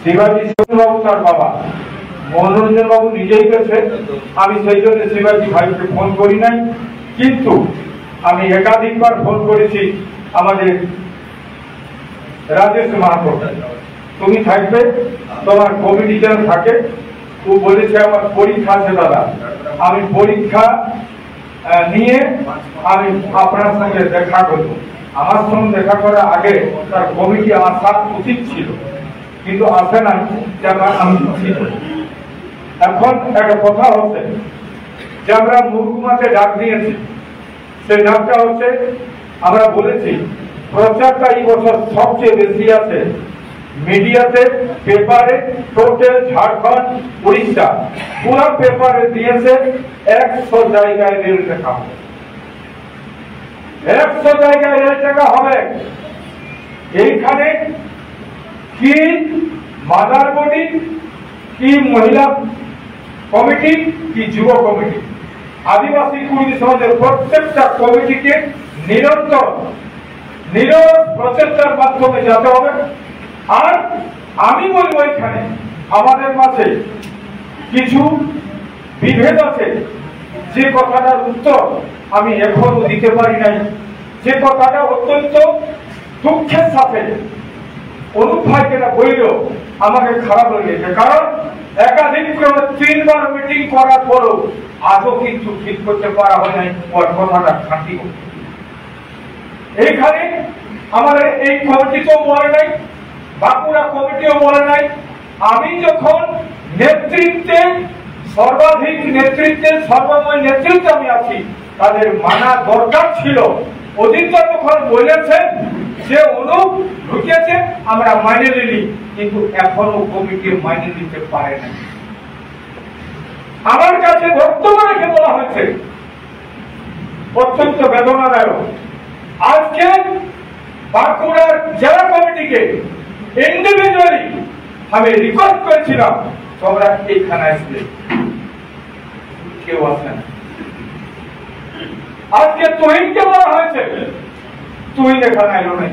শিবাজি বাবু তার বাবা মনোরঞ্জন বাবু নিজেই গেছে। আমি সেই জন্য শিবাজি ভাইকে ফোন করি নাই, কিন্তু আমি একাধিকবার ফোন করেছি আমাদের রাজেশ মাহাতো, তুমি থাকবে, তোমার কমিটি যেন থাকে। ও বলেছে আমার পরীক্ষা আছে দাদা, আমি পরীক্ষা নিয়ে আমি আপনার সঙ্গে দেখা করবো। আমার সঙ্গে দেখা করার আগে তার কমিটি আসা উচিত ছিল, কিন্তু আসে না। আমি এখন একটা কথা হচ্ছে যে আমরা মুরগুমাতে ডাক দিয়েছি, সেই ডাকটা হচ্ছে আমরা বলেছি প্রচারটা এই বছর সবচেয়ে বেশি আছে মিডিয়াতে, পেপারে, টোটাল ঝাড়খণ্ড উড়িষ্যা পুরো পেপারে দিয়েছে 100 জায়গায় রেল দেখা হবে, 100 জায়গায় রেল দেখা হবে। এইখানে কি মাদার বডি, কি মহিলা কমিটি, কি যুব কমিটি, আদিবাসী কুর্মী সমাজের প্রত্যেকটা কমিটিকে নিরন্তর প্রচেষ্টার মাধ্যমে যেতে হবে। আর আমি বলবো এখানে আমাদের মাঝে কিছু বিভেদ আছে, যে কথাটার উত্তর আমি এখনো দিতে পারি নাই, যে কথাটা অত্যন্ত দুঃখের সাথে অনুপ ভাইকে বলল আমাকে খারাপ লেগেছে, কারণ একাধিক ক্রমে 3 বার মিটিং করার পরও আজও কিন্তু ঠিক করতে পারা হয় নাই ওর কথাটা খাঁটি। এইখানে আমাদের এই কমিটিতেও বলে নাই, বাঁকুড়া কমিটিও বলে নাই। আমি যখন নেতৃত্বে সর্বাধিক নেতৃত্বে সর্বময় নেতৃত্বে আমি আছি, তাদের মানা দরকার ছিল। অজিত যখন বলেছেন যে অনুপ ঢুকেছে আমরা মাইনে নিলি, কিন্তু এখনো কমিটি মাইনে নিতে পারে না। আমার কাছে বক্তব্য রেখে বলা হয়েছে অত্যন্ত বেদনাদায়ক। আজকে বাঁকুড়ার জেলা কমিটিকে ইন্ডিভিজুয়ালি আমি রিকোয়েস্ট করেছিলাম তোমরা এইখানে আসলে, কেউ আসে না। আজকে তুহিনকে বলা হয়েছে, তুহিন এখানে এলো না।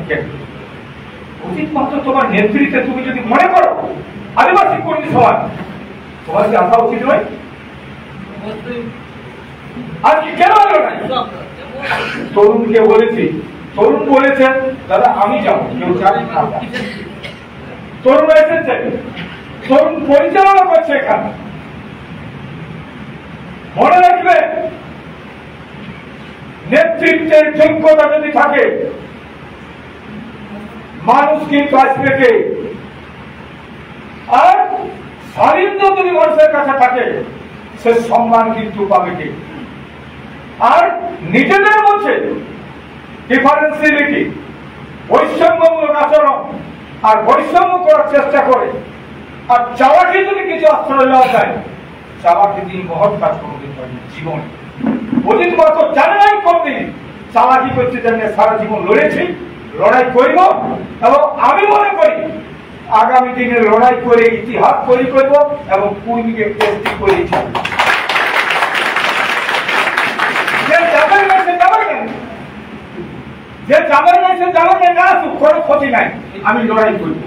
উচিত মাত্র তোমার নেতৃত্বে তুমি যদি মনে করো আদিবাসী কর্মী সমাজ, তোমার কি আসা উচিত নয়? আজকে কেন এলো না? তরুণকে বলেছি, তরুণ বলেছেন দাদা আমি যাবো, কেউ চাই না। তরুণ এসেছে, তরুণ পরিচালনা করছে এখানে। মনে রাখবে নেতৃত্বের যোগ্যতা যদি থাকে মানুষ কিন্তু আসবে কে, আর সারিদ্র যদি মানুষের কাছে থাকে সে সম্মান কিন্তু পাবে কে। আর নিজেদের মধ্যে ডিফারেন্সিয়ালিটি, বৈষম্যমূলক আচরণ আর বৈষম্য করার চেষ্টা করে, আর চাওয়াকে যদি কিছু আশ্রয় নেওয়া যায়, চাওয়াকে তিনি মহৎ কাজ কোনদিন করেন জীবনে। অজিত মাত্র জানে নাই কোনদিন চালাকি করতে জানে, সারা জীবন লড়েছি, লড়াই করব, এবং আমি মনে করি আগামী দিনে লড়াই করে ইতিহাস তৈরি করব এবং কুর্মীকে টেস্টি করে ছাড়ব। যে যাবেন না সে যাবেন না, যে যাবেন না সে যাবেন না, কোনো ক্ষতি নাই, আমি লড়াই করব।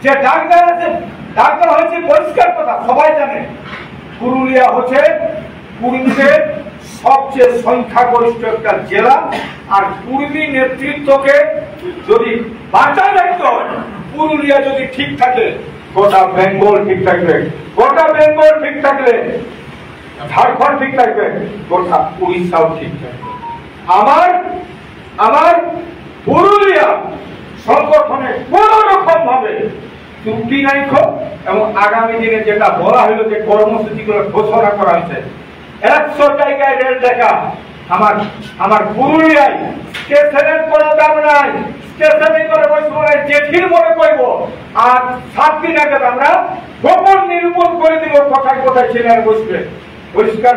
যে ডাক্তার আছে, ডাক্তার হচ্ছে পরিষ্কার কথা, সবাই জানে পুরুলিয়া হচ্ছে কুর্মীদের সবচেয়ে সংখ্যাগরিষ্ঠ একটা জেলা। আর কুর্মী নেতৃত্বকে যদি বাঁচায় রাখতে হয়, পুরুলিয়া যদি ঠিক থাকে গোটা বেঙ্গল ঠিক থাকবে, গোটা বেঙ্গল ঠিক থাকলে ঝাড়খণ্ড ঠিক থাকবে, গোটা উড়িষ্যাও ঠিক থাকবে। আমার পুরুলিয়া সংগঠনে কোন রকম ভাবে চুক্তি নাই, এবং আগামী দিনে যেটা বলা হলো যে কর্মসূচিগুলো ঘোষণা করা হয়েছে 100 জায়গায় রেল দেখা, আমার পুরুলিয়ায় স্টেশনের কোনো দাম নাই, স্টেশনে করে বসবো না, জেঠির মনে করবো। আর 7 দিন আগে আমরা গোপন নিরূপণ করে দিব কোথায় কোথায় ছেলেরা বসবে। পরিষ্কার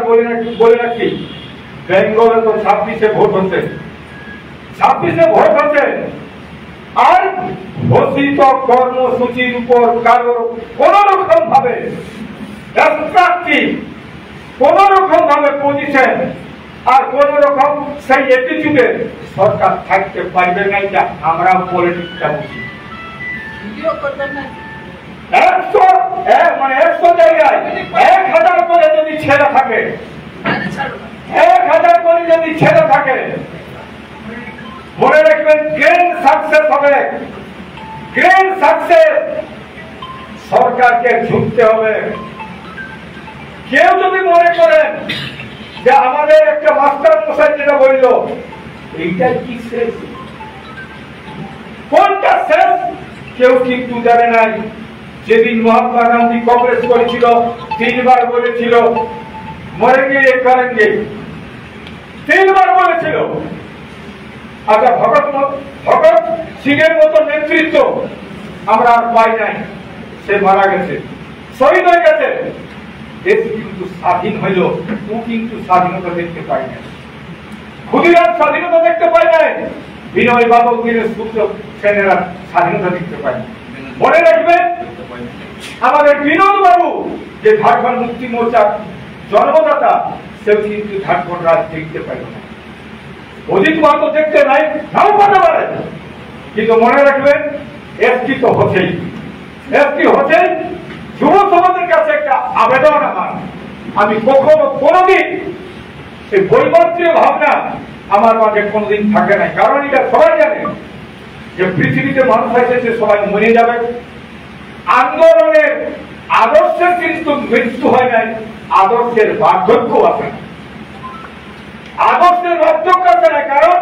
বলে রাখি, বেঙ্গলে তো 26-এ ভোট হচ্ছে, 26-এ ভোট হচ্ছে, আর ঘোষিত কর্মসূচির উপর কারো কোন রকম ভাবে কোন রকম ভাবে পজিশন আর কোন রকম সেই অ্যাটিটিউডে সরকার থাকতে পারবে না। এটা আমরা পলিটিক্সটা বুঝি। 100 জায়গায় 1000 করে যদি ছেলে থাকে, 1000 করে যদি ছেলে থাকে, মনে রাখবেন গ্র্যান্ড সাকসেস হবে। গ্র্যান্ড সাকসেস সরকারকে ঝুঁকতে হবে। কেউ যদি মনে করেন যে আমাদের একটা মাস্টার মশাই যেটা বলল এইটাই কি শেষ, কোনটা শেষ কেউ কিন্তু জানে নাই। যেদিন মহাত্মা গান্ধী কংগ্রেস করেছিল 3 বার বলেছিল মরেঙ্গে করেঙ্গে, 3 বার বলেছিল। আচ্ছা, ভগৎ সিংহের মতো নেতৃত্ব আমরা আর পাই নাই, সে মারা গেছে, শহীদ হয়ে গেছে। দেশ কিন্তু স্বাধীন হইল, ও কিন্তু স্বাধীনতা দেখতে পাই নাই। ক্ষুদিরাম স্বাধীনতা দেখতে পাই নাই, বিনয় বাদল দীনবন্ধু সেনেরা স্বাধীনতা দেখতে পাই না। মনে রাখবেন আমাদের বিনোদ বাবু যে ঝাড়খণ্ড মুক্তি মোর্চার জন্মদাতা, সেও কিন্তু ঝাড়খণ্ড রাজ দেখতে পাইল না। অজিত মাহাতো দেখতে নাই, নাও পাতে পারে, কিন্তু মনে রাখবেন এসটি তো হচ্ছেই, এসটি হচ্ছেই। যুব সমাজের কাছে একটা আবেদন আমার, আমি কখনো কোনোদিন এই বৈমাত্রীয় ভাবনা আমার মাঝে কোনোদিন থাকে নাই। কারণ এটা সবাই জানে যে পৃথিবীতে মানুষ আছে যে সবাই মরে যাবে। আন্দোলনের আদর্শের কিন্তু মৃত্যু হয় নাই, আদর্শের বার্ধক্য আছে না। আদর্শের বার্ধক্য আছে না, কারণ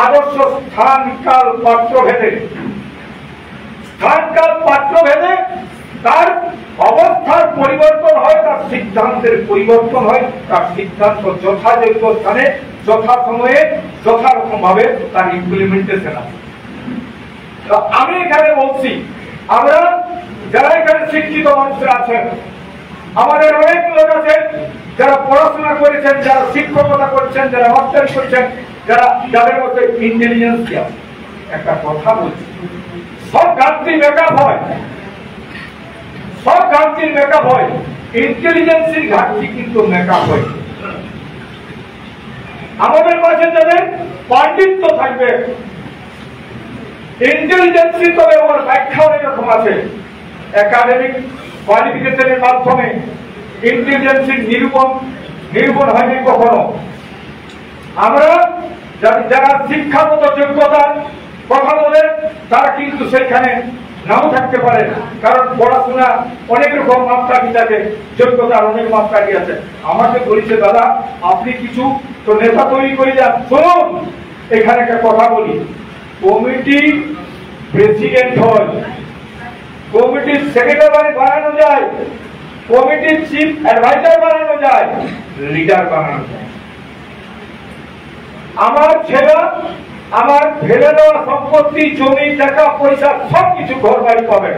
আদর্শ স্থান কাল পাত্র ভেদে, স্থান কাল পাত্র ভেদে তার অবস্থার পরিবর্তন হয়, তার সিদ্ধান্তের পরিবর্তন হয়, তার সিদ্ধান্ত যথাযোগ্য স্থানে যথা সময়ে যথারকম ভাবে তার ইমপ্লিমেন্টেশন আছে। আমি এখানে বলছি, আমরা যারা এখানে শিক্ষিত মানুষরা আছেন, আমাদের অনেক লোক আছেন যারা পড়াশোনা করেছেন, যারা শিক্ষকতা করছেন, যারা মাস্টারি করছেন, যাদের মধ্যে ইন্টেলিজেন্স আছে। একটা কথা বলছি, সব গাছটি মেকআপ হয়, সব ঘাটতির মেকআপ হয়, ইন্টেলিজেন্সের ঘাটতি কিন্তু মেকআপ হয়। আমাদের মাঝে যাদের পাণ্ডিত্য থাকবে, ইন্টেলিজেন্সি তবে ওর ব্যাখ্যা অনেক রকম আছে। একাডেমিক কোয়ালিফিকেশনের মাধ্যমে ইন্টেলিজেন্সির নিরূপণ হয়নি কখনো। আমরা যারা শিক্ষাগত যোগ্যতার কথা বলে তারা কিন্তু সেখানে নাও থাকতে পারে, কারণ পড়াশোনা অনেক রকম মাপকাঠি থাকে, যোগ্যতার অনেক মাপকাঠি আছে। আমাকে বলেছে দাদা আপনি কিছু তো নেতা তৈরি করে যান। শুনুন, এখানে একটা কথা বলি, কমিটি প্রেসিডেন্ট হয়, কমিটির সেক্রেটারি বানানো যায়, কমিটির চিফ অ্যাডভাইজার বানানো যায়, লিডার বানানো যায়। আমার ছেলে আমার ফেলে দেওয়া সম্পত্তি, জমি, টাকা পয়সা সবকিছু ঘর বাড়ি পাবে,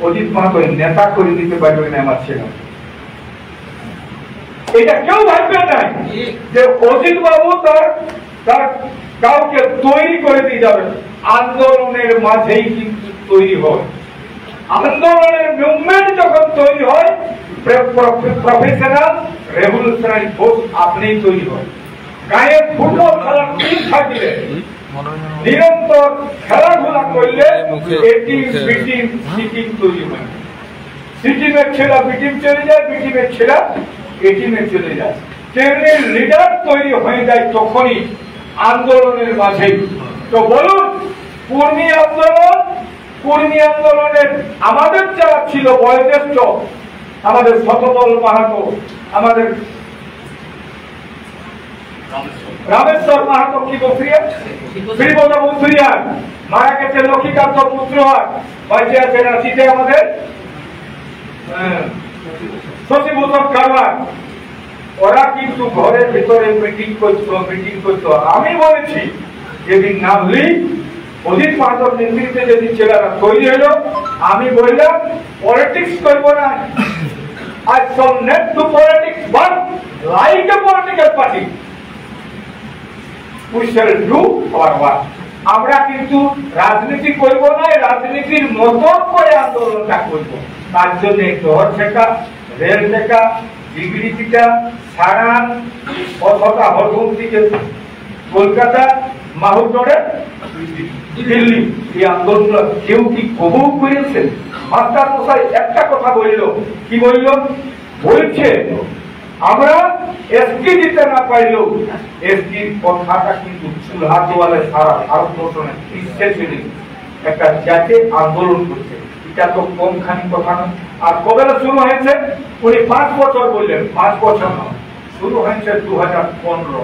অজিত মাহাতো নেতা করে দিতে পারবে না আমার ছেলে। এটা কেউ ভাববে না যে অজিত বাবু তার কাউকে তৈরি করে দিয়ে যাবে। আন্দোলনের মাঝেই কিন্তু তৈরি হয়, আন্দোলনের মুভমেন্ট যখন তৈরি হয়, প্রফেশনাল রেভলিউশনারি ফোর্স আপনিই তৈরি হয়। গায়ে ফুটবল খেলার টিম থাকলে, নিরন্তর খেলাধুলা করলে এটিম বিটিম সিটিম তৈরি হয়। সিটিমের ছেলে বিটিম চলে যায়, বিটিমের ছেলে এটিমে চলে যায়। তেমনি লিডার তৈরি হয়ে যায় তখনই আন্দোলনের মাঝে। তো বলুন, কর্মী আন্দোলনের আমাদের যারা ছিল বয়োজ্যেষ্ঠ, আমাদের শতদল মাহাতো, আমাদের রামেশ্বর মাহাতো, কি বসরিয়া শ্রীপদ বসরিয়া মারা গেছে, লক্ষ্মীকান্ত পুত্র বাইচে আছে রাঁচিতে আমাদের শশীভূষণ কারওয়ার। ওরা কিন্তু ঘরের ভিতরে মিটিং করতো। আমি বলেছি যেদিন নামলি অজিত মাহাতোর নেতৃত্বে যেদিন ছেলেরা তৈরি হলো, আমি বললাম পলিটিক্স করবো না, I shall not do politics, but like a political party, we shall do our work. আমরা কিন্তু রাজনীতি করব না, রাজনীতির মতো করে আন্দোলনটা করব। তার জন্য শহর থেকে রেল থেকে ডিগ্রি থেকে সারান অথবা হরগুম থেকে কলকাতা, মাহুরগড়ে দিল্লি এই আন্দোলন কেউ কি কবু করেছেন? মাস্টার মশাই একটা কথা বলল, কি বলল? বলছে আমরা এসটি দিতে না পাইলেও এসটির কথাটা কিন্তু চুলহা তোয়ালে সারা ভারতবর্ষে একটা জাতীয় আন্দোলন করছে। এটা তো কমখানি কথা না। আর কবে শুরু হয়েছে? উনি 5 বছর বললেন, 5 বছর না, শুরু হয়েছে 2015।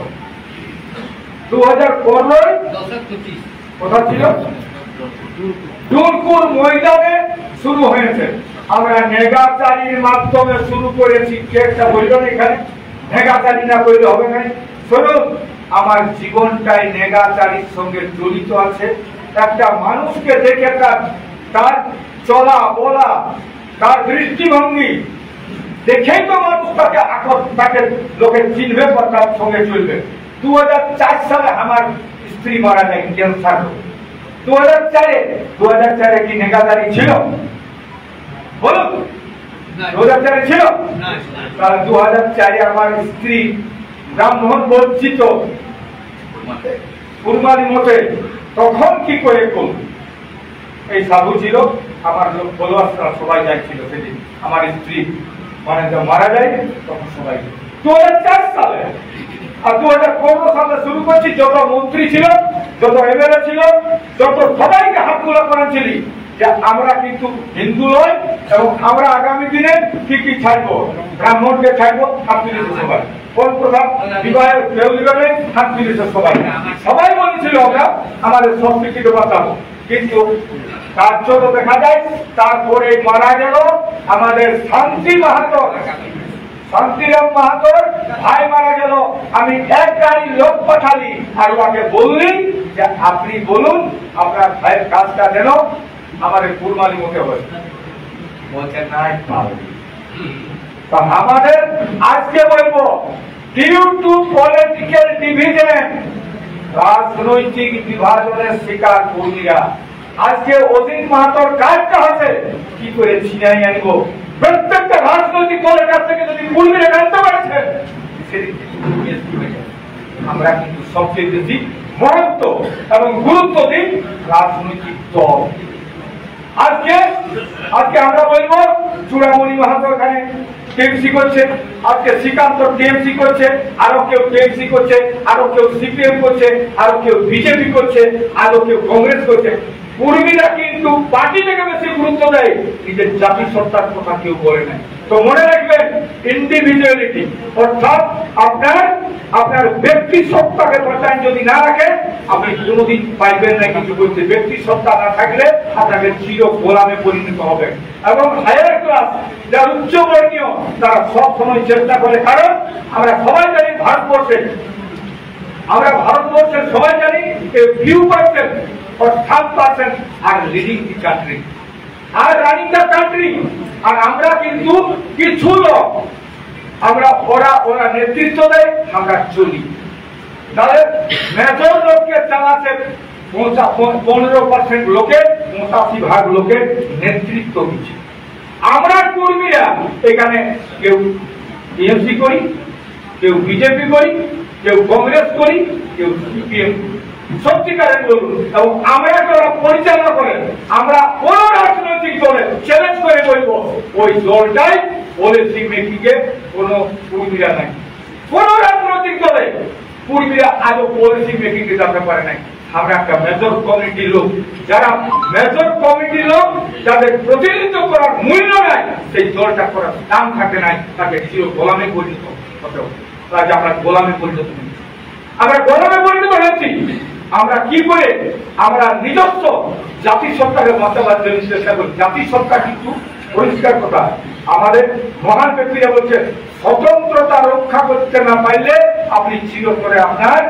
2015 কোথা ছিল? দুর্গুর ময়দানে শুরু হয়েছে। আমরা নেগাচারির মাধ্যমে শুরু করেছি। কে একটা বলবেন এখানে নেগাচারি না করলে হবে না? শুনুন, আমার জীবনটাই নেগাচারির সঙ্গে জড়িত আছে। একটা মানুষকে দেখে তার চলা বলা, তার দৃষ্টিভঙ্গি দেখেই তো মানুষ তাকে লোকে চিনবে বা তার সঙ্গে চলবে। 2004 সালে আমার স্ত্রী মারা যায় ক্যান্সার। 2004 কি নেগাচারি ছিল? বলুন, 2004 ছিল? তাহলে 2004 আমার স্ত্রী ব্রাহ্মণ বঞ্চিত কুরবানি মতে তখন কি করে করল? এই সাধু ছিল, আমার লোক ফলোয়ার্সরা সবাই যাচ্ছিল সেদিন। আমার স্ত্রী মানে মারা যায় তখন সবাই 2004 সালে। আর 2015 সালে শুরু করছি। যত মন্ত্রী ছিল, যত এমএলএ ছিল, যত সবাইকে হাত তোলা করেছিলি যে আমরা কিন্তু হিন্দু নয় এবং আমরা আগামী দিনে কি কি ছাড়বো, ব্রাহ্মণকে ছাড়বো, হাত তুলেছে সবাই। কোন প্রধান বিবাহের কেউ দিবে, হাত তুলেছে সবাই। সবাই বলেছিল আমরা আমাদের সংস্কৃতিকে বাঁচাবো। কিন্তু তার জন্য দেখা যায় তারপরে মারা গেল আমাদের শান্তিরাম মাহাতোর ভাই মারা গেল। আমি এক গাড়ি লোক পাঠালি আর ওকে বললি যে আপনি বলুন আপনার ভাইয়ের কাজটা যেন আমাদের কুরবানি মতে হয়। বলছে নাই পারবি। তো আমাদের আজকে বলবো ডিউ টু পলিটিক্যাল ডিভিশন, রাজনৈতিক বিভাজনের শিকার কর্মীরা আজকে অজিত মাহাতোর কাজটা হচ্ছে কি করে ছিনাই আনবো। প্রত্যেকটা রাজনৈতিক দলের কাছ থেকে যদি কর্মীরা জানতে পারছে আমরা কিন্তু সবচেয়ে বেশি মহত্ব এবং গুরুত্ব দিই রাজনৈতিক দল। আজকে আমরা বলবো চূড়ামণি মাহাতো এখানে টিএমসি করছে, আজকে শ্রীকান্ত টিএমসি করছে, আরো কেউ টিএমসি করছে, আরো কেউ সিপিএম করছে, আরো কেউ বিজেপি করছে, আরো কেউ কংগ্রেস করছে। কর্মীরা কিন্তু পার্টি থেকে বেশি গুরুত্ব দেয়, নিজের জাতি সত্তার কথা কেউ বলে না। তো মনে রাখবেন ইন্ডিভিজুয়ালিটি, অর্থাৎ আপনার ব্যক্তি সত্তাকে বাঁচান যদি না রাখে আপনি কোনোদিন পাইবেন না কিছু করতে। ব্যক্তি সত্তা না থাকলে আপনাকে চির গোলামে পরিণত হবে। এবং হায়ার ক্লাস যারা উচ্চবর্ণীয় তারা সব সময় চেষ্টা করে, কারণ আমরা সবাই জানি ভারতবর্ষের সবাই জানি few percent or 3% are leading the country, are running the country, আর আমরা কিন্তু কিছু লোক আমরা ওরা নেতৃত্ব দেয়, আমরা চলি। তাহলে মেজর লোককে চালাতে 15% লোকের 85% লোকের নেতৃত্ব দিচ্ছে। আমরা কর্মীরা এখানে কেউ টিএমসি করি, কেউ বিজেপি করি, কেউ কংগ্রেস করি, কেউ সিপিএম সত্যিকারের বলুন। এবং আমরা যারা পরিচালনা করেন, আমরা কোন রাজনৈতিক দলে চ্যালেঞ্জ করে বলবো ওই দলটাই পলিসি মেকিং এ কোন কর্মীরা নাই। কোন রাজনৈতিক দলে কর্মীরা আজও পলিসি মেকিং এ যেতে পারে নাই। আমরা একটা মেজর কমিটির লোক, যারা মেজর কমিটির লোক যাদের প্রতিনিধিত্ব করার মূল্য নাই, সেই দলটা করার দাম থাকে নাই, তাকে চির গোলামে পরিণত হতে হবে। আজ আমরা গোলামে পরিণত হয়েছি, হয়েছি। আমরা কি করে আমরা নিজস্ব জাতিসত্তাকে বাঁচাবার জন্য চেষ্টা করি। জাতিসত্তা কিন্তু পরিষ্কার কথা, আমাদের মহান ব্যক্তিরা বলছে স্বতন্ত্রতা রক্ষা করতে না পারলে আপনি চিরতরে আপনার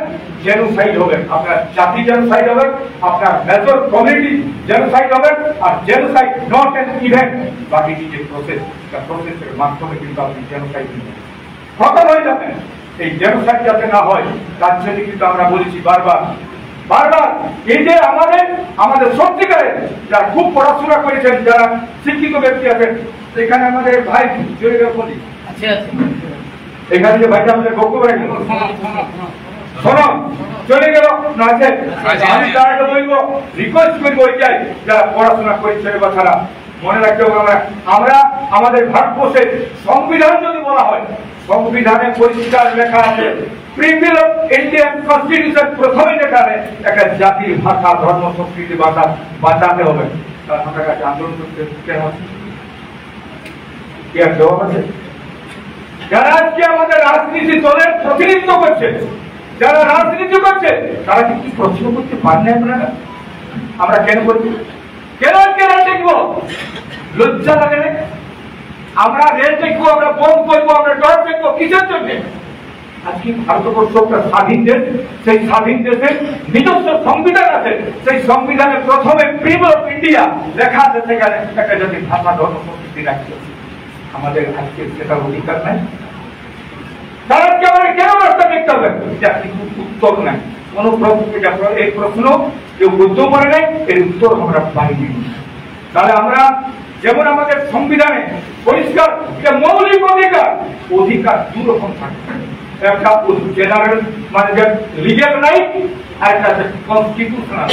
জেনোসাইড হবেন, আপনার জাতি জেনোসাইড হবেন, আপনার মেজর কমিউনিটি জেনোসাইড হবেন। আর genocide not an event, but it is a process. প্রসেসের মাধ্যমে কিন্তু আপনি জেনোসাইড খতম হয়ে যাবেন। এই জেনোসাইড যাতে না হয় তার জন্য কিন্তু আমরা বলেছি বারবার এই যে আমাদের সত্যিকারের যারা খুব পড়াশোনা করেছেন, যারা শিক্ষিত ব্যক্তি আছেন, এখানে আমাদের ভাই এখানে যে ভাইটা আমাদের বক্তব্য রাখেন, শোনো চলে গেল না আছে। আমি তারা বলবো রিকোয়েস্ট করবো ওইটাই, যারা পড়াশোনা করছে বাচ্চারা মনে রাখতে হবে, আমরা আমাদের ভারতবর্ষের সংবিধান যদি বলা হয়, সংবিধানে পরিষ্কার লেখা আছে প্রিন্সিপাল অফ ইন্ডিয়ান কনস্টিটিউশন প্রথমে লেখা আছে একটা জাতির ভাষা ধর্ম সংস্কৃতি ভাষা বাঁচাতে হবে। তার আপনার কাছে আন্দোলন করতে কেন কি আর জবাব আছে? যারা আজকে আমাদের রাজনীতি দলের প্রতিনিধিত্ব করছে, যারা রাজনীতি করছে, তারা কি প্রশ্ন করতে পারেন আপনারা? আমরা কেন করছি? কেন কেন দেখবো? লজ্জা লাগে না? আমরা রেল দেখবো, আমরা বোম করবো, আমরা ডর দেখবো, কিসের জন্য? আজকে ভারতবর্ষ একটা স্বাধীন দেশ, সেই স্বাধীন দেশের নিজস্ব সংবিধান আছে, সেই সংবিধানে প্রথমে প্রিন্সিপাল অফ ইন্ডিয়া লেখা আছে, সেখানে একটা জাতির ভাষা ধর্ম সংস্কৃতি রাখছে। আমাদের আজকে সেটার অধিকার নাই। তারা কি আমাদের কেন রাস্তা দেখতে হবে? উত্তর নাই কোন প্রশ্ন, এই প্রশ্ন কেউ বুঝতে পারে নাই, এর উত্তর আমরা পাইনি। তাহলে আমরা যেমন আমাদের সংবিধানে পরিষ্কার যে মৌলিক অধিকার, অধিকার দুরকম থাকে, একটা জেনারেল মানে যে লিগ্যাল রাইট, আর একটা কনস্টিটিউশনাল।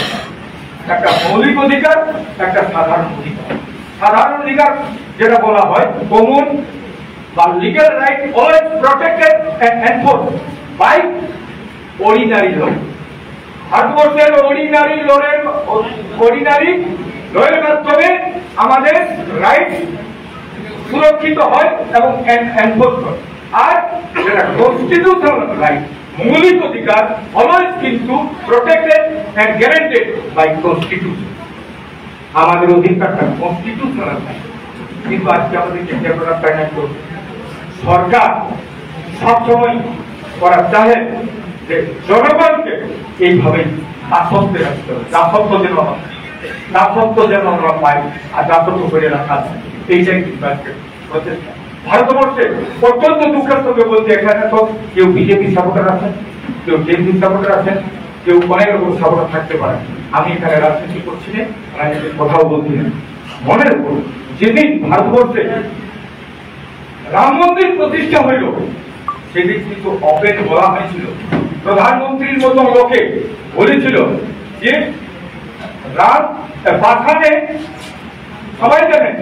একটা মৌলিক অধিকার, একটা সাধারণ অধিকার। সাধারণ অধিকার যেটা বলা হয় কমন বা legal right always protected and enforced by ordinary law. ভারতবর্ষের অর্ডিনারি লয়ের মাধ্যমে আমাদের রাইট সুরক্ষিত হয় এবং এনফোর্স হয়। আর যেটা কনস্টিটিউশনাল রাইট মৌলিক অধিকার অলওয়েজ কিন্তু protected and guaranteed by constitution. আমাদের অধিকারটা কনস্টিটিউশনাল রাইট, কিন্তু আজকে আমাদেরকে ডেভেলপ না করতে সরকার সবসময় করা চাহে যে জনগণকে এইভাবে দাসত্বে রাখতে হবে, দাসত্ব যেন আমরা পাই, আর দাসত্ব করে রাখা যায়, এইটাই কিন্তু আজকে প্রচেষ্টা। ভারতবর্ষে অত্যন্ত দুঃখের সঙ্গে বলতে এখানে তো কেউ বিজেপি সাপোর্টার আছেন, কেউ জেপি সাপোর্টার আছেন, কেউ অনেক রকম সাপোর্টার থাকতে পারে। আমি এখানে রাজনীতি করছি না, রাজনীতির কথাও বলছি না। মনে রাখুন, যেদিন ভারতবর্ষে রাম মন্দির প্রতিষ্ঠা হইল, সেদিন কিন্তু ওপেন বলা হয়েছিল, প্রধানমন্ত্রীর মতো লোকে বলেছিল যে রাম পাথরে, সবাই জানেন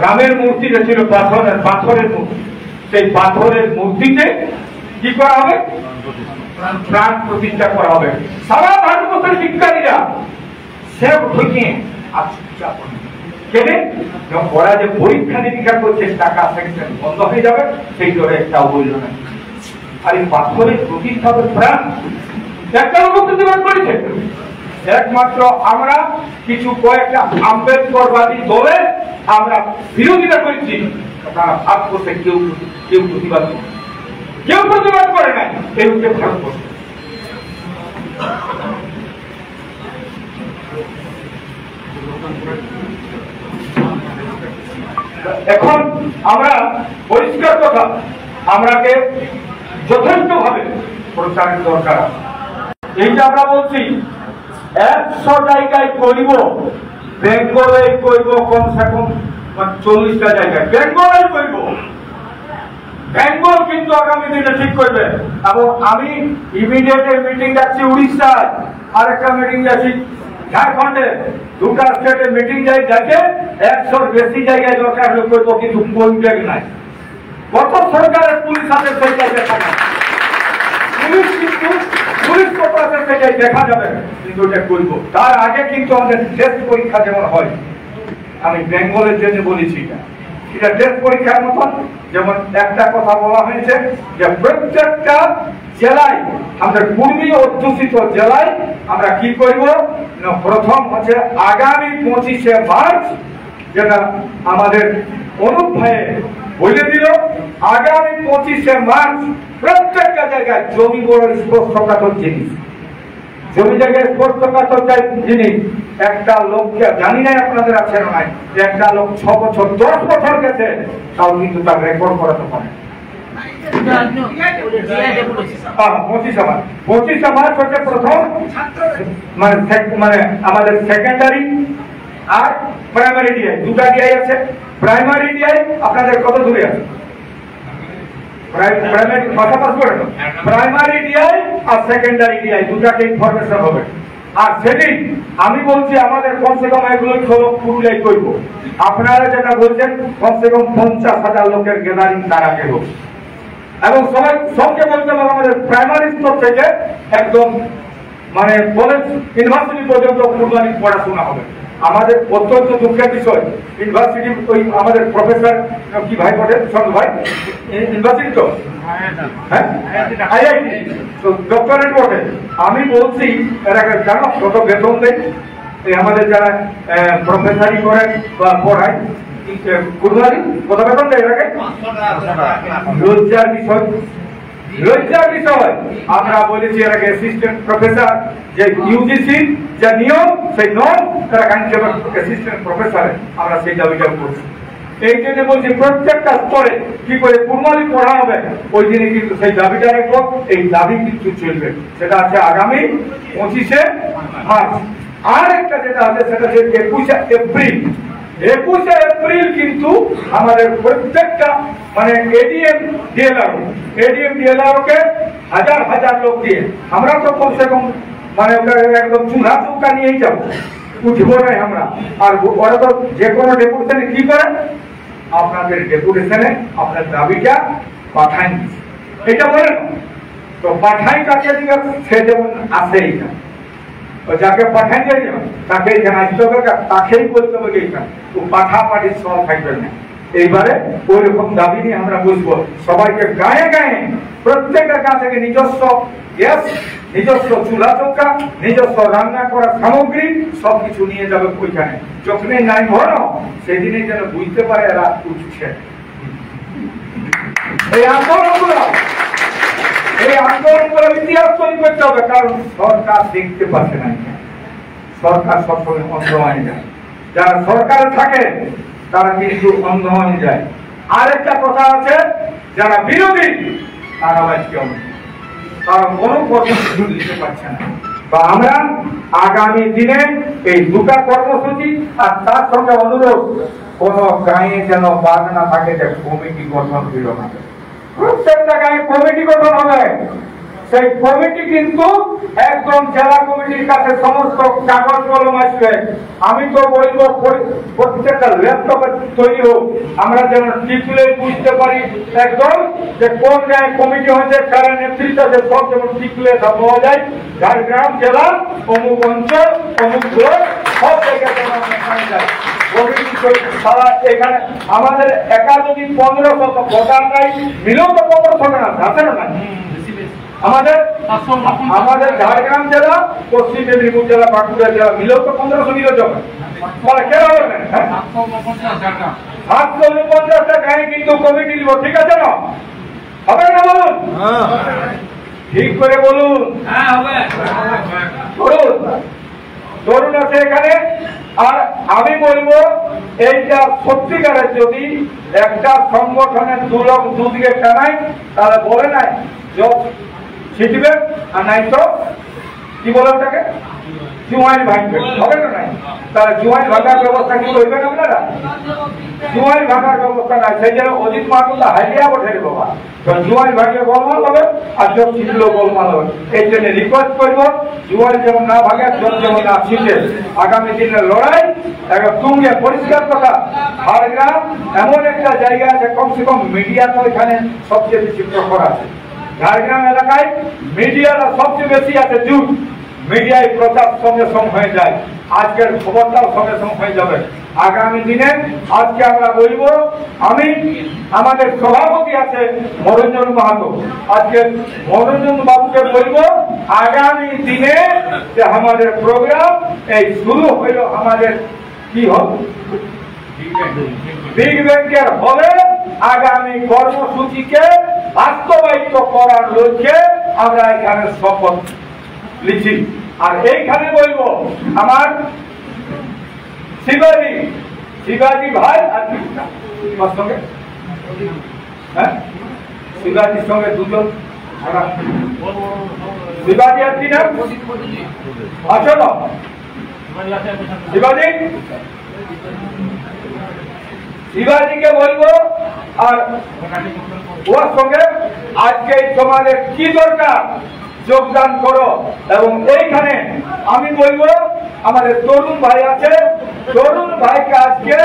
রামের মূর্তিটা ছিল পাথরের মূর্তি, সেই পাথরের মূর্তিতে কি করা হবে? প্রাণ প্রতিষ্ঠা করা হবে। সারা ভারতবর্ষের বিজ্ঞানীরা সে ঢুকিয়ে কেনে ওরা যে পরীক্ষা নিরীক্ষা করছে, টাকা সেকশন বন্ধ হয়ে যাবে, সেই জন্য একটাও বলল না। আর এই পাথরের প্রতিষ্ঠা প্রাণ একটা রকম প্রতিবাদ করেছে। একমাত্র আমরা কিছু কয়েকটা আম্বেদকরবাদী দলে আমরা বিরোধিতা করছি, তারা ভারতবর্ষে কেউ প্রতিবাদ করে নাই। এই হচ্ছে ভারতবর্ষ। এখন আমরা পরিষ্কার কথা, আমরাকে যথেষ্ট ভাবে প্রচারের দরকার। এই যে আমরা বলছি 100 জায়গায় করব, বেঙ্গলে করব কমসে কম 40টা জায়গায় বেঙ্গলে করব। বেঙ্গল কিন্তু আগামী দিনে ঠিক করবে। এবং আমি ইমিডিয়েট মিটিং যাচ্ছি উড়িষ্যায়, আরেকটা মিটিং যাচ্ছি ঝাড়খণ্ডে, দুটা স্টেটে মিটিং যাচ্ছে। 100 বেশি জায়গায় দরকার হলে করবো, কিন্তু কোন জায়গা নাই। কত সরকারের পুলিশ আছে সেই জায়গায় থাকে, পুলিশ প্রশাসন থেকে দেখা যাবে, কিন্তু ওটা করবো। তার আগে কিন্তু আমাদের টেস্ট পরীক্ষা যেমন হয়, আমি বেঙ্গলের জন্য বলেছি, এটা টেস্ট পরীক্ষার মতন। যেমন একটা কথা বলা হয়েছে যে প্রত্যেকটা জেলায়, আমাদের পূর্বী অধ্যুষিত জেলায় আমরা কি করব, প্রথম হচ্ছে আগামী 25শে মার্চ, যেটা আমাদের অনুপ ভাই বলে দিল, আগামী 25শে মার্চ প্রত্যেকটা জায়গায় জমি বড় স্পর্শকাতর জিনিস, জমি জায়গায় স্পর্শকাতর জিনিস। একটা লোককে জানি নাই আপনাদের আছে না নাই, একটা লোক 6 বছর 10 বছর গেছে, তাও কিন্তু তার রেকর্ড করাতে পারে। 25শে মার্চ হচ্ছে প্রথম, মানে আমাদের সেকেন্ডারি আর প্রাইমারি ডিআই, দুটা ডিআই আছে। প্রাইমারি ডিআই আপনাদের কত দূরে আছে? প্রাইমারি পাশাপাশি করে প্রাইমারি ডিআই আর সেকেন্ডারি ডিআই দুটাকে ইনফরমেশন হবে। আর সেদিন আমি বলছি আমাদের কমসে কম এগুলো হলো পুরুলিয়ায় করব। আপনারা যেটা বলছেন কমসে কম 50,000 লোকের গ্যাদারিং তার আগে হোক, এবং সবাই সবকে বলতে হবে আমাদের প্রাইমারি স্তর থেকে একদম মানে কলেজ ইউনিভার্সিটি পর্যন্ত কুরবানি পড়াশোনা হবে। আমাদের অত্যন্ত দুঃখের বিষয় ইউনিভার্সিটি ওই আমাদের প্রফেসর কি ভাই বটে সব ভাই ইউনিভার্সিটি তো হ্যাঁ আইআইটি তো ডক্টরেট বটে। আমি বলছি এরা জানো কত বেতন দেয় এই আমাদের যারা প্রফেসরি করে বা পড়ায় কুরবানি কত বেতন দেয় এটাকে? লজ্জার বিষয়, লজ্জার বিষয়। আমরা বলেছি এর আগে অ্যাসিস্ট্যান্ট প্রফেসর যে ইউজিসি যে নিয়ম সেই নন তারা কাঞ্চন অ্যাসিস্ট্যান্ট প্রফেসর আমরা সেই দাবিটা করছি। এই জন্য বলছি প্রত্যেকটা স্তরে কি করে কুরবানি পড়া হবে ওই দিনে কিন্তু সেই দাবিটা রাখবো। এই দাবি কিন্তু চলবে, সেটা আছে আগামী 25শে মার্চ। আর একটা যেটা আছে সেটা হচ্ছে 21শে এপ্রিল। 21শে এপ্রিল কিন্তু আমাদের প্রত্যেকটা মানে এডিএম ডিএলআর কে হাজার হাজার লোক দিয়ে আমরা তো কমসে কম মানে ওটা একদম চুলা চৌকা নিয়েই যাবো, উঠবো নাই আমরা। আর ওরা তো যে কোনো ডেপুটেশনে কি করে আপনাদের ডেপুটেশনে আপনার দাবিটা পাঠান, এটা বলেন তো পাঠাই কাকে দিবে সে যেমন আসেই না, যাকে পাঠাই যায় তাকে জানাইতে হবে, তাকেই বলতে হবে এইখানে ও পাঠাপাঠির সব থাকবে না। এইবারে ওই রকম দাবি নিয়ে আমরা বুঝবো সবাইকে গায়ে গায়ে প্রত্যেকের কাছ থেকে নিজস্ব গ্যাস, নিজস্ব চুলা চৌকা, নিজস্ব রান্না করার সামগ্রী সবকিছু নিয়ে যাবে ওইখানে। যখনই নাই ভর সেদিনে যেন বুঝতে পারে এরা উঠছে। এই আন্দোলনগুলো ইতিহাস তৈরি করতে হবে, কারণ সরকার দেখতে পাচ্ছে না, সরকার সবসময় অন্ধ হয়ে যায়। যারা সরকারে থাকে তারা কিন্তু অন্ধ হয়ে যায়। আরেকটা কথা আছে যারা বিরোধী তারা আজকে তারা কোনো কর্মসূচি দিতে পারছে না। বা আমরা আগামী দিনে এই দুটা কর্মসূচি আর তার সঙ্গে অনুরোধ কোন গায়ে যেন বাদ না থাকে যে কমিটি গঠন হইল না। প্রত্যেকটা গায়ে কমিটি গঠন হবে, সেই কমিটি কিন্তু একদম জেলা কমিটির কাছে সমস্ত কাগজ কলম আসবে। আমি তো বলবো প্রত্যেকটা ল্যাপটপে তৈরি হোক, আমরা যেন টিপলে বুঝতে পারি একদম যে কোন গায়ে কমিটি হয়েছে, কারা নেতৃত্ব আছে, সব যেমন টিপলে পাওয়া যায়। ঝাড়গ্রাম জেলা অমুক অঞ্চল অমুক ব্লক সব জায়গায় যায় সারা। এখানে আমাদের একা যদি 1500 ভোটার নাই মিলেও তো 1500 না আছে না আমাদের ঝাড়গ্রাম জেলা, পশ্চিম মেদিনীপুর জেলা, বাঁকুড়া জেলা মিলেও তো 1500 মিলে যাবে। কেন বলবেন 749টা গায়ে কিন্তু কমিটি নিব, ঠিক আছে না? হবে না বলুন? ঠিক করে বলুন। ধরুন আছে এখানে। আর আমি বলবো এইটা সত্যিকারের যদি একটা সংগঠনের দুলোক দুদিকে টানাই তাহলে বলে নাই ছিটবে, আর নাই তো কি বলে ওটাকে জুয়াইন ভাঙবে, হবে না? নাই তাহলে জুয়াইন ভাঙার ব্যবস্থা কি করবেন আপনারা? জুয়াইন ভাঙার ব্যবস্থা নাই, সেই জন্য অজিত মাহমুদা হাইলিয়া বসে বাবা জুয়াইন ভাঙলে গোলমাল হবে আর সব ছিটলেও গোলমাল হবে। এই জন্য রিকোয়েস্ট করবো জুয়াইন যেমন না ভাঙে, জল যেমন না ছিটে। আগামী দিনের লড়াই একটা তুঙ্গে পরিষ্কার কথা। ঝাড়গ্রাম এমন একটা জায়গা আছে কমসে কম মিডিয়া তো এখানে সবচেয়ে বেশি প্রখর আছে। ঝাড়গ্রাম এলাকায় মিডিয়াটা সবচেয়ে বেশি আছে, জুট মিডিয়ায় প্রচার সঙ্গে সঙ্গে হয়ে যায়, আজকের খবরটাও সঙ্গে সঙ্গে হয়ে যাবে। আগামী দিনে আজকে আমরা বলবো, আমি আমাদের সভাপতি আছে মনোরঞ্জন মাহাতো, আজকে মনোরঞ্জন বাবুকে বলবো আগামী দিনে যে আমাদের প্রোগ্রাম এই শুরু হইল আমাদের কি হবে বিগ ব্যাংকের হলে আগামী কর্মসূচিকে বাস্তবায়িত করার লক্ষ্যে আমরা এখানে শপথ লিখি। আর এইখানে বলবো আমার শিবাজি ভাই আর কি সঙ্গে হ্যাঁ শিবাজির সঙ্গে দুজন শিবাজি আর কি না আছো না শিবাজি শিবাজিকে বলবো আর ওর সঙ্গে আজকে তোমাদের কি দরকার যোগদান করো। এবং এইখানে আমি বলবো আমাদের তরুণ ভাই আছে, তরুণ ভাইকে আজকে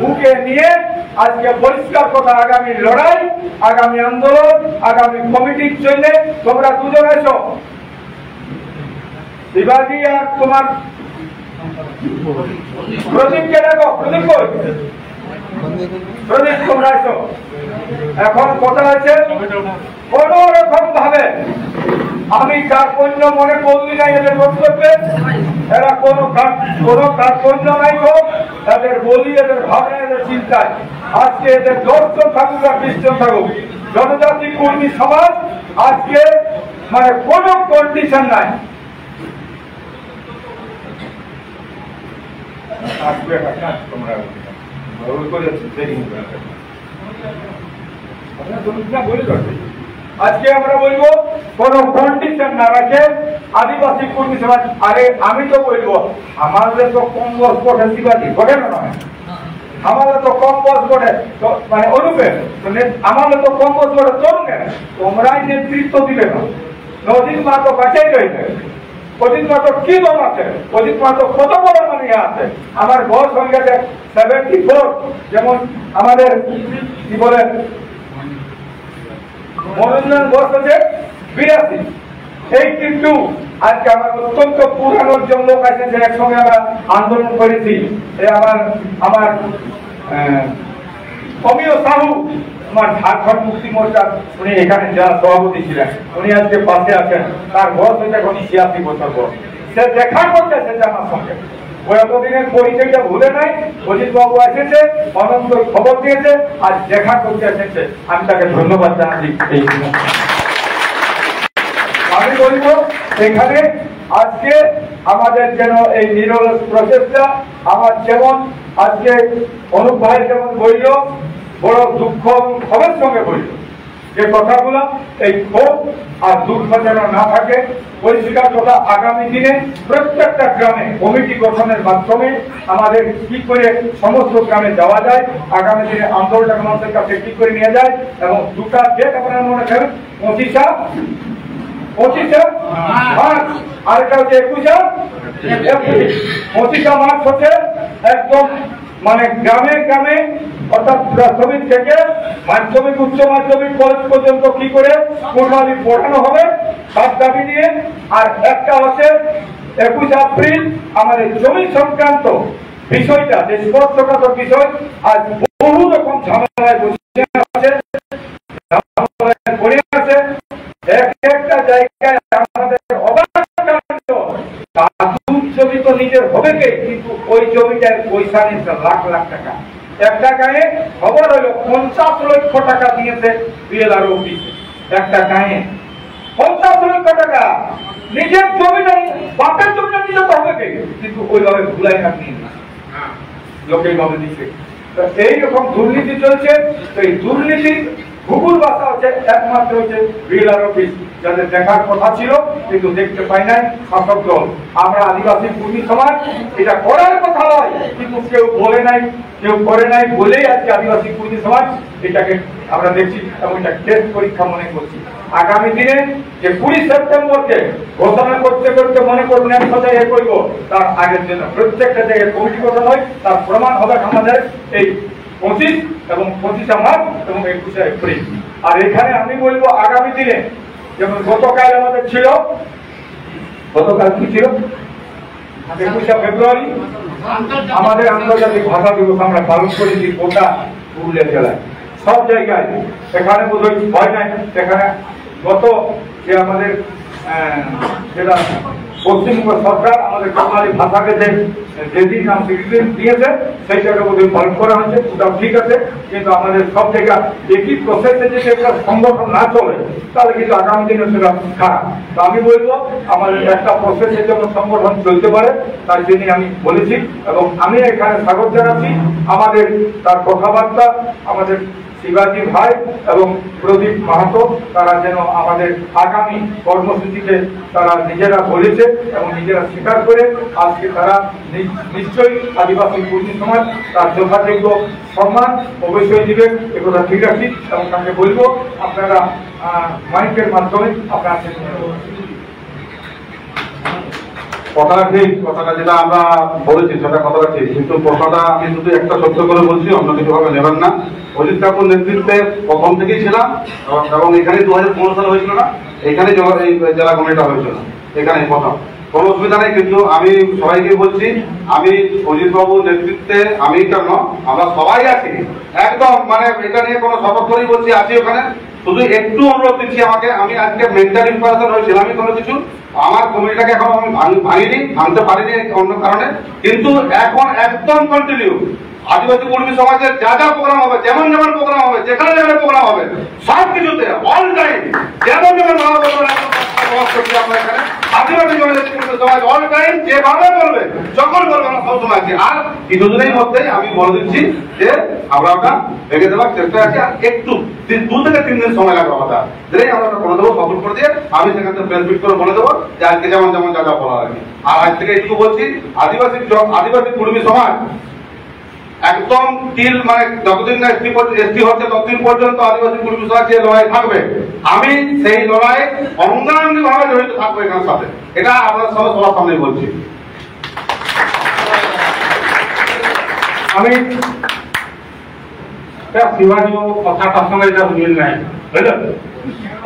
বুকে নিয়ে আজকে পরিষ্কার কথা, আগামী লড়াই, আগামী আন্দোলন, আগামী কমিটির জন্য তোমরা দুজন এসো। শিবাজি আর তোমার প্রদীপকে দেখো, প্রদীপ কই? প্রদীপ তোমরা এসো। এখন কথা আছে কোন রকম ভাবে আমি কার্পণ্য মনে করলি না এদের বক্তব্যে, এরা কোনো কার্পণ্য নাই হোক, এদের বলি, এদের ভাবনা, এদের চিন্তায় আজকে এদের দর্শন থাকুক আর খ্রিস্টান থাকুক, জনজাতি কর্মী সমাজ আজকে মানে কোনো কন্ডিশন নাই। আজকে আমরা বলবো কোন কন্ডিশন না রাখে আদিবাসী কর্মী সমাজ। আরে আমি তো বলবো আমাদের তো কম বয়স বটে, শিবাজি বটে না নয়, আমাদের তো কম বয়স বটে মানে অনুপের, আমাদের তো কম বয়স বটে তরুণের, তোমরাই নেতৃত্ব দিবে না। নদীর মা তো কাছেই রয়েছে, অজিত মাত্র কি দম আছে, অজিত মাত্র কত বড় মানে আছে। আমার বয়স হয়ে গেছে 74, যেমন আমাদের কি বলে মনোরঞ্জন বয়স হচ্ছে 82, 82। আজকে আমার অত্যন্ত পুরানো জন লোক আছে যে একসঙ্গে আমরা আন্দোলন করেছি। আমার অমিয় সাহু, আমার ঝাড়খণ্ড মুক্তি মোর্চার, উনি এখানে যারা সভাপতি ছিলেন, উনি আজকে পাশে আছেন। তার বয়স হয়েছে এখন 86 বছর বয়স। সে দেখা করতে এসেছে আমার সঙ্গে, ওই এতদিনের পরিচয়টা ভুলে নাই। অজিত বাবু এসেছে, অনন্ত খবর দিয়েছে, আজ দেখা করতে এসেছে, আমি তাকে ধন্যবাদ জানাচ্ছি। আমি বলবো এখানে আজকে আমাদের যেন এই নিরলস প্রচেষ্টা, আমার যেমন আজকে অনুপ ভাই যেমন বলল, বড় দুঃখ ক্ষোভের সঙ্গে বলল যে কথাগুলো, এই ক্ষোভ আর দুঃখ যেন না থাকে। পরিষ্কার কথা, আগামী দিনে প্রত্যেকটা গ্রামে কমিটি গঠনের মাধ্যমে আমাদের কি করে সমস্ত গ্রামে যাওয়া যায়, আগামী দিনে আন্দোলনটা মানুষের কাছে কি করে নিয়ে যায়। এবং দুটা ডেট আপনারা মনে করেন, 25 মার্চ, আর এটা হচ্ছে 21 মার্চ হচ্ছে একদম মানে গ্রামে গ্রামে, অর্থাৎ প্রাথমিক থেকে মাধ্যমিক, উচ্চ মাধ্যমিক, কলেজ পর্যন্ত কি করে পূর্ণালি পড়ানো হবে তার দাবি নিয়ে। আর একটা হচ্ছে 21 এপ্রিল আমাদের জমি সংক্রান্ত বিষয়টা, যে স্পর্শকাতর বিষয়, আজ বহু রকম ঝামেলায় বসে আছে, একটা জায়গায় আমাদের জমি তো নিজের হবে কে, কিন্তু ওই জমিটার পয়সা নিচ্ছে লাখ লাখ টাকা। একটা গায়ে খবর হলো 50 লক্ষ টাকা দিয়েছে বিএলআর অফিসে, একটা গায়ে 50 লক্ষ টাকা। নিজের জমিটা, বাপের জমিটা নিতে তো হবে কে, কিন্তু ওইভাবে ভুলাই না নিয়ে লোকের ভাবে দিচ্ছে। এইরকম দুর্নীতি চলছে। এই দুর্নীতি ভূগোল ভাষা হচ্ছে একমাত্র হচ্ছে বিএলআর অফিস, যাদের দেখার কথা ছিল কিন্তু দেখতে পাই নাই শাসক দল। আমরা আদিবাসী কর্মী সমাজ এটা করার কথা নয়, কিন্তু কেউ বলে নাই, কেউ করে নাই বলেই আজকে আদিবাসী কর্মী সমাজ এটাকে আমরা দেখছি এবং এটা টেস্ট পরীক্ষা মনে করছি। আগামী দিনে যে 20 সেপ্টেম্বরকে ঘোষণা করতে করতে মনে করবেন এক কথায় এ করবো, তার আগের জন্য প্রত্যেকটা জায়গায় কমিটি গঠন হয়, তার প্রমাণ হবে আমাদের এই 25 এবং 25 মার্চ এবং 21 এপ্রিল। আর এখানে আমি বলবো আগামী দিনে, যেমন গতকাল আমাদের ছিল, গতকাল কি ছিল 21 ফেব্রুয়ারি আমাদের আন্তর্জাতিক ভাষা দিবস আমরা পালন করেছি গোটা পুরুলিয়া জেলায় সব জায়গায়। এখানে বোধহয় ভয় নাই, এখানে গত যে আমাদের যেটা পশ্চিমবঙ্গ সরকার আমাদের বাঙালি ভাষাকে যেদিন নাম স্বীকৃতি দিয়েছে সেই জায়গা বোধহয় পালন করা হয়েছে, ওটাও ঠিক আছে। কিন্তু আমাদের সব জায়গা একই প্রসেসে যদি একটা সংগঠন না চলে তাহলে কিন্তু আগামী দিনে সেটা খারাপ। তো আমি বলবো আমাদের একটা প্রসেসের জন্য সংগঠন চলতে পারে, তার জন্য আমি বলেছি। এবং আমি এখানে স্বাগত জানাচ্ছি আমাদের তার কথাবার্তা, আমাদের শিবাজি ভাই এবং প্রদীপ মাহাতো, তারা যেন আমাদের আগামী কর্মসূচিতে তারা নিজেরা বলেছে এবং নিজেরা স্বীকার করে আজকে তারা নিশ্চয়ই আদিবাসী কর্মী সমাজ তার যথাযোগ্য সম্মান অবশ্যই দিবে, একথা ঠিক রাখি। এবং তাকে বলবো আপনারা মাইকের মাধ্যমে আপনার কথাটা ঠিক, কথাটা যেটা আমরা বলেছি সেটা কথাটা ঠিক, কিন্তু কথাটা আমি শুধু একটা সত্য করে বলছি, অন্য কিছু ভাবে নেবেন না। অজিত ঠাকুর নেতৃত্বে প্রথম থেকেই ছিলাম এবং এখানে 2015 সালে হয়েছিল না, এখানে এই জেলা কমিটিটা হয়েছিল, এখানে প্রথম, কোনো অসুবিধা নেই। কিন্তু আমি সবাইকে বলছি, আমি অজিত বাবুর নেতৃত্বে আমি কেন, আমরা সবাই আছি একদম, মানে এটা নিয়ে কোনো শপথ করেই বলছি আছি ওখানে। শুধু একটু অনুরোধ দিচ্ছি আমাকে, আমি আজকে মেন্টাল ইনফরমেশন হয়েছিলাম আমি কোনো কিছু, আমার কমিটিটাকে এখন আমি ভাঙতে পারিনি অন্য কারণে, কিন্তু এখন একদম কন্টিনিউ আদিবাসী কর্মী সমাজের যা যা প্রোগ্রাম হবে, যেমন যেমন প্রোগ্রাম হবে, যেখানে যেখানে প্রোগ্রাম হবে, সব কিছুতে অল টাইম যেমন যেমন আমরা এখানে আদিবাসী সমাজ অল টাইম যেভাবে বলবে যখন বলবে আমরা সবসময় আছি। আর কিছুদিনের মধ্যেই আমি বলে দিচ্ছি যে আমরা ওটা ভেঙে দেওয়ার চেষ্টা আছি, আর একটু 2 থেকে 3 দিন সময় লাগবে আমাদের, যেটাই আমরা করে দেবো সফল করে দিয়ে আমি সেখান থেকে প্রেস মিট করে বলে দেবো যে আজকে যেমন যেমন যা যা বলা আর কি। আর আজ থেকে একটু বলছি, আদিবাসী কর্মী সমাজ একদম তিল, মানে যতদিন না এসটি হচ্ছে ততদিন পর্যন্ত আদিবাসী কর্মী সমাজ যে লড়াই থাকবে, আমি সেই লড়াই অঙ্গাঙ্গি ভাবে জড়িত থাকবো এখানের সাথে, এটা আপনার সঙ্গে সবার সামনে বলছি। আমি শিবাজি কথাটার সঙ্গে এটা মিল নাই, বুঝলেন?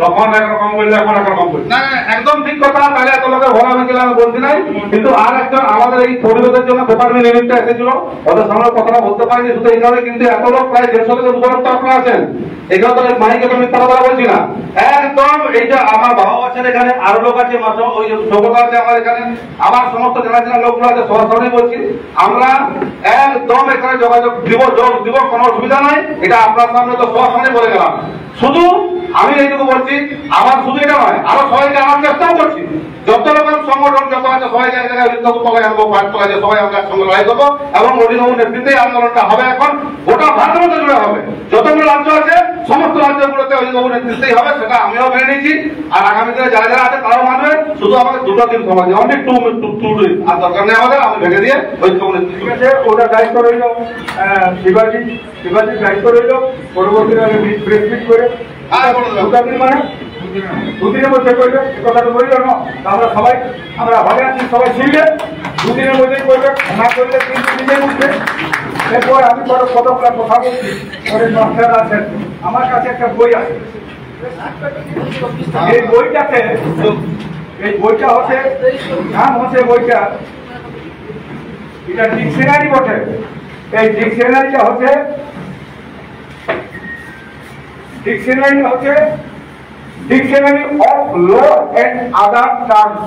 তখন একরকম বললে এখন একরকম বলছি না, একদম ঠিক কথা। তাহলে এত লোকের ভোলা হয়েছিল আমি বলছি নাই, কিন্তু আর একজন আমাদের এই পরিবেশের জন্য পেপার মিল ইউনিটটা এসেছিল, ওদের সামনে কথাটা বলতে পারিনি শুধু এই কারণে, কিন্তু এত লোক প্রায় 150 থেকে 200 লোক আপনারা আছেন এখানে, তো মাইকে তো মিথ্যা কথা বলছি না একদম। এই যে আমার বাবা আছেন এখানে, আরো লোক আছে, ওই যে সৌগত আছে আমার এখানে, আমার সমস্ত জানা লোকগুলো আছে, সবার সামনে বলছি আমরা একদম এখানে যোগাযোগ দিব, কোনো অসুবিধা নাই। এটা আপনার সামনে তো সবার সামনে বলে গেলাম। শুধু আমি এইটুকু বলছি, আমার শুধু এটা নয়, আরো সবাইকে আনার চেষ্টাও করছি, যত রকম সংগঠন যত আছে সবাই জায়গায় তলায় আনবো, পাঠতলায় যে সবাই আমরা একসঙ্গে লড়াই করবো, এবং অভিনবন নেতৃত্বে আন্দোলনটা হবে। এখন গোটা ভারতের মধ্যে জুড়ে হবে, যতগুলো রাজ্য আছে সমস্ত রাজ্যগুলোতে অভিনবন নেতৃত্বেই হবে, সেটা আমিও মেনে নিয়েছি। আর আগামী দিনে যারা যারা আছে তারাও মানবে। শুধু আমাকে 2 দিন সময় দিই, অনেক টু আর দরকার নেই আমাদের, আমি ভেঙে দিয়ে ঠিক আছে, ওটা দায়িত্ব রইল শিবাজির দায়িত্ব রইল। পরবর্তীতে আমি প্রেস মিট করে মানে 2 দিনের মধ্যে করবে, কথাটা বলল না, আমরা ভালো আছি, সবাই ছিলবে 2 দিনের মধ্যেই করবে, না করলে 3 দিনের মধ্যে। এরপর আমি কতগুলো কথা বলছি, পরে মাস্টার আছেন, আমার কাছে একটা বই আছে, এই বইটা হচ্ছে নাম হচ্ছে বইটা, এটা ডিকশনারি বটে। এই ডিকশনারিটা হচ্ছে dictionary of law and other terms.